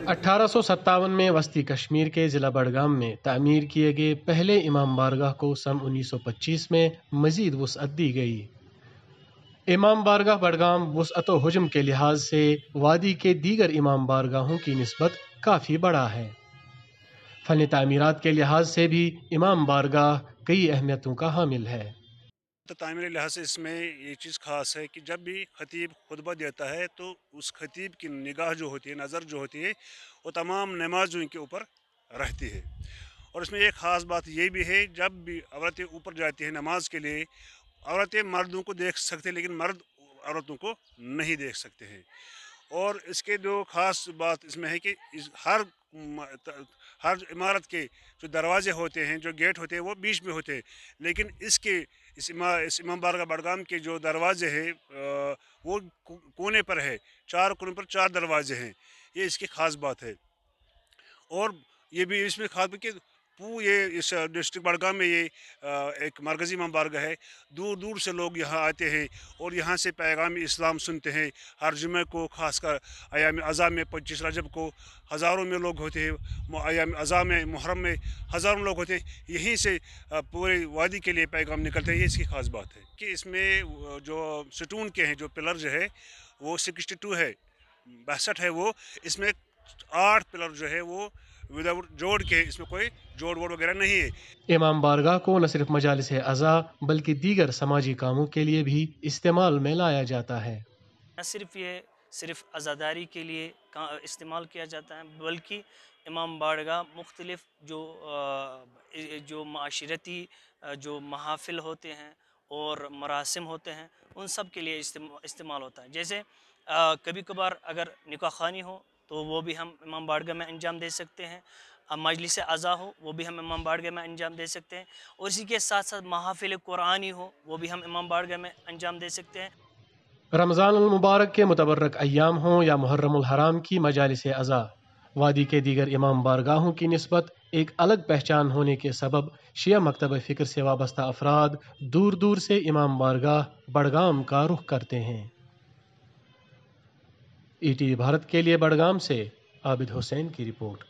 1857 میں وسطی کشمیر کے ضلع بڑگام میں تعمیر کیے گئے پہلے امام بارگاہ کو سن 1925 میں مزید وسعت دی گئی۔ امام بارگاہ بڑگام وسعت و حجم کے لحاظ سے وادی کے دیگر امام بارگاہوں کی نسبت کافی بڑا ہے۔ فن تعمیرات کے لحاظ سے بھی امام بارگاہ کئی اہمیتوں کا حامل ہے۔ تو تعمیری لحاظ سے اس میں یہ چیز خاص ہے کہ جب بھی خطیب خطبہ دیتا ہے تو اس خطیب کی نگاہ جو ہوتی ہے، نظر جو ہوتی ہے، وہ تمام نمازوں کے اوپر رہتی ہے۔ اور اس میں ایک خاص بات یہ بھی ہے، جب بھی عورتیں اوپر جاتی ہیں نماز کے لیے، عورتیں مردوں کو دیکھ سکتے ہیں لیکن مرد عورتوں کو نہیں دیکھ سکتے ہیں۔ اور اس کے جو خاص بات اس میں ہے کہ ہر عمارت کے جو دروازے ہوتے ہیں، جو گیٹ ہوتے ہیں، وہ بیچ میں ہوتے ہیں، لیکن اس امام بارگاہ بڑگام کے جو دروازے ہیں وہ کونے پر ہے، 4 کونے پر 4 دروازے ہیں۔ یہ اس کی خاص بات ہے۔ اور یہ بھی اس میں خاص کہ یہ اس ڈسٹرکٹ بڑگام میں یہ ایک مرکزی امام بارگاہ ہے۔ دور دور سے لوگ یہاں آتے ہیں اور یہاں سے پیغام اسلام سنتے ہیں۔ ہر جمعہ کو، خاص کر ایام اذا میں 25 رجب کو ہزاروں میں لوگ ہوتے ہیں، ایام اذا میں، محرم میں ہزاروں لوگ ہوتے ہیں۔ یہیں سے پورے وادی کے لیے پیغام نکلتے ہیں۔ یہ اس کی خاص بات ہے کہ اس میں جو سٹون کے ہیں، جو پلر جو ہے وہ 62 ہے، 62 ہے وہ۔ اس میں 8 پلر جو ہے وہ وداؤٹ جوڑ کے، اس میں کوئی جوڑ ووڑ وغیرہ نہیں ہے۔ امام بارگاہ کو نہ صرف مجالس عزا بلکہ دیگر سماجی کاموں کے لیے بھی استعمال میں لایا جاتا ہے۔ نہ صرف یہ عزاداری کے لیے استعمال کیا جاتا ہے، بلکہ امام بارگاہ مختلف جو معاشرتی جو محافل ہوتے ہیں اور مراسم ہوتے ہیں، ان سب کے لیے استعمال ہوتا ہے۔ جیسے کبھی کبھار اگر نکاح خوانی ہو تو وہ بھی ہم امام بارگاہ میں انجام دے سکتے ہیں، مجلس عزا ہو وہ بھی ہم امام بارگاہ میں انجام دے سکتے ہیں، اور اسی کے ساتھ ساتھ محافل قرآنی ہو وہ بھی ہم امام بارگاہ میں انجام دے سکتے ہیں۔ رمضان المبارک کے متبرک ایام ہوں یا محرم الحرام کی مجالس عزا، وادی کے دیگر امام بارگاہوں کی نسبت ایک الگ پہچان ہونے کے سبب شیعہ مکتب فکر سے وابستہ افراد دور دور سے امام بارگاہ بڑگام کا رخ کرتے ہیں۔ ETV بھارت کے لیے بڑگام سے عابد حسین کی رپورٹ۔